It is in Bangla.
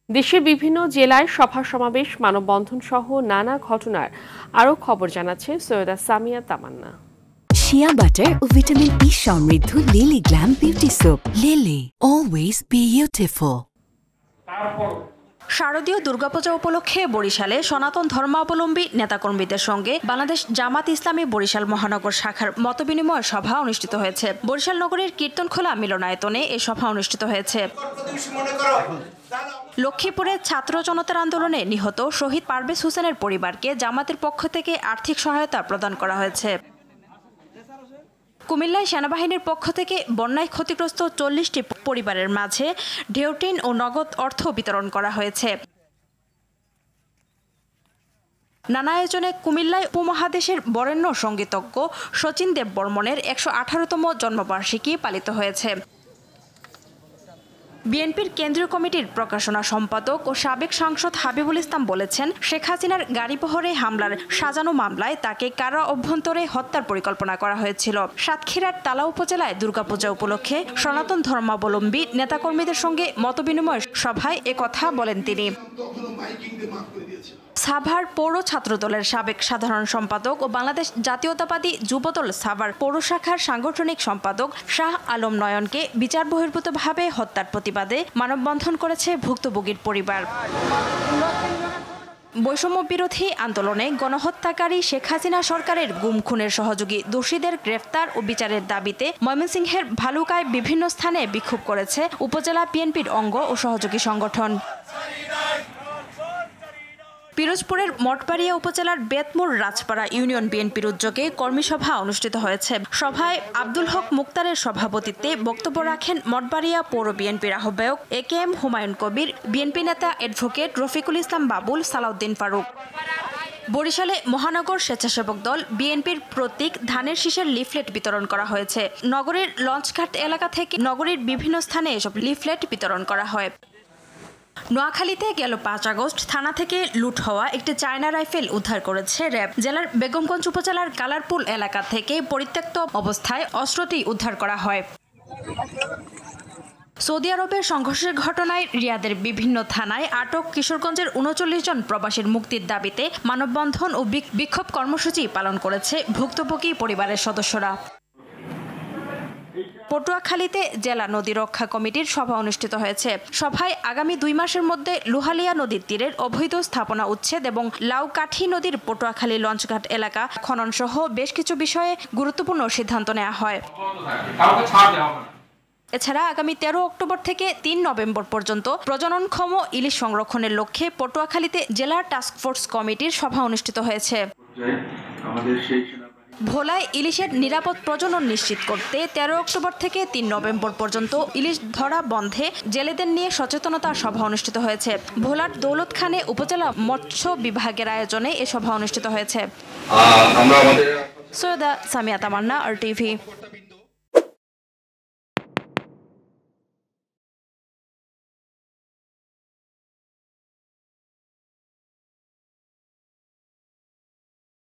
দেশের বিভিন্ন জেলায় সভা সমাবেশ মানববন্ধন সহ নানা ঘটনার আরও খবর জানাচ্ছে সৈয়দা সামিয়া তামান্না। শিয়া বাটার ও ভিটামিন ই সমৃদ্ধ lily glam beauty soap. Lily, always beautiful. শারদীয় দুর্গাপূজা উপলক্ষে বরিশালে সনাতন ধর্মাবলম্বী নেতাকর্মীদের সঙ্গে বাংলাদেশ জামাত ইসলামী বরিশাল মহানগর শাখার মতবিনিময় সভা অনুষ্ঠিত হয়েছে। বরিশাল নগরীর কীর্তনখোলা মিলনায়তনে এই সভা অনুষ্ঠিত হয়েছে। লক্ষ্মীপুরে ছাত্র জনতার আন্দোলনে নিহত শহীদ পারভেজ হোসেনের পরিবারকে জামাতের পক্ষ থেকে আর্থিক সহায়তা প্রদান করা হয়েছে। কুমিল্লায় সেনাবাহিনীর পক্ষ থেকে বন্যায় ক্ষতিগ্রস্ত ৪০টি পরিবারের মাঝে ঢেউটিন ও নগদ অর্থ বিতরণ করা হয়েছে। নানা আয়োজনে কুমিল্লায় উপমহাদেশের বরেণ্য সঙ্গীতজ্ঞ শচীন দেব বর্মনের ১১৮তম জন্মবার্ষিকী পালিত হয়েছে। বিএনপির কেন্দ্রীয় কমিটির প্রকাশনা সম্পাদক ও সাবেক সাংসদ হাবিবুল ইসলাম বলেছেন, শেখ হাসিনার গাড়িবহরে হামলার সাজানো মামলায় তাকে কারা অভ্যন্তরে হত্যার পরিকল্পনা করা হয়েছিল। সাতক্ষীরার তালা উপজেলায় দুর্গাপূজা উপলক্ষে সনাতন ধর্মাবলম্বী নেতাকর্মীদের সঙ্গে মতবিনিময় সভায় একথা বলেন তিনি। সাভার পৌর ছাত্রদলের সাবেক সাধারণ সম্পাদক ও বাংলাদেশ জাতীয়তাবাদী যুবদল সাভার পৌর শাখার সাংগঠনিক সম্পাদক শাহ আলম নয়নকে বিচার বহির্ভূতভাবে হত্যার প্রতিবাদে মানববন্ধন করেছে ভুক্তভোগীর পরিবার। বৈষম্য বিরোধী আন্দোলনে গণহত্যাকারী শেখ হাসিনা সরকারের গুম খুনের সহযোগী দোষীদের গ্রেফতার ও বিচারের দাবিতে ময়মনসিংহের ভালুকায় বিভিন্ন স্থানে বিক্ষোভ করেছে উপজেলা বিএনপির অঙ্গ ও সহযোগী সংগঠন। পিরোজপুরের মঠবাড়িয়া উপজেলার বেতমুর রাজপাড়া ইউনিয়ন বিএনপির উদ্যোগে কর্মীসভা অনুষ্ঠিত হয়েছে। সভায় আব্দুল হক মুক্তারের সভাপতিত্বে বক্তব্য রাখেন মঠবাড়িয়া পৌর বিএনপির আহ্বায়ক AKM হুমায়ুন কবির, বিএনপি নেতা অ্যাডভোকেট রফিকুল ইসলাম বাবুল, সালাউদ্দিন ফারুক। বরিশালে মহানগর স্বেচ্ছাসেবক দল বিএনপির প্রতীক ধানের শীষের লিফলেট বিতরণ করা হয়েছে। নগরীর লঞ্চঘাট এলাকা থেকে নগরীর বিভিন্ন স্থানে এসব লিফলেট বিতরণ করা হয়। নোয়াখালীতে গেল ৫ আগস্ট থানা থেকে লুট হওয়া একটি চায়না রাইফেল উদ্ধার করেছে র্যাব। জেলার বেগমগঞ্জ উপজেলার কালারপুল এলাকা থেকে পরিত্যক্ত অবস্থায় অস্ত্রটি উদ্ধার করা হয়। সৌদি আরবের সংঘর্ষের ঘটনায় রিয়াদের বিভিন্ন থানায় আটক কিশোরগঞ্জের ৩৯ জন প্রবাসীর মুক্তির দাবিতে মানববন্ধন ও বিক্ষোভ কর্মসূচি পালন করেছে ভুক্তভোগী পরিবারের সদস্যরা। পটুয়াখালীতে জেলা নদী রক্ষা কমিটির সভা অনুষ্ঠিত হয়েছে। সভায় আগামী ২ মাসের মধ্যে লোহালিয়া নদীর তীরের অবৈধ স্থাপনা উচ্ছেদ এবং লাউকাঠি নদীর পটুয়াখালী লঞ্চঘাট এলাকা খনন সহ বেশ কিছু বিষয়ে গুরুত্বপূর্ণ সিদ্ধান্ত নেওয়া হয়। এছাড়া আগামী ১৩ অক্টোবর থেকে ৩ নভেম্বর পর্যন্ত প্রজননক্ষম ইলিশ সংরক্ষণের লক্ষ্যে পটুয়াখালীতে জেলা টাস্কফোর্স কমিটির সভা অনুষ্ঠিত হয়েছে। ভোলায় ইলিশের নিরাপদ প্রজনন নিশ্চিত করতে ১৩ অক্টোবর থেকে ৩ নভেম্বর পর্যন্ত ইলিশ ধরা বন্ধে জেলেদের নিয়ে সচেতনতা সভা অনুষ্ঠিত হয়েছে। ভোলার দৌলতখানে উপজেলা মৎস্য বিভাগের আয়োজনে এ সভা অনুষ্ঠিত হয়েছে। সৈয়দা সামিয়া তামান্না, RTV।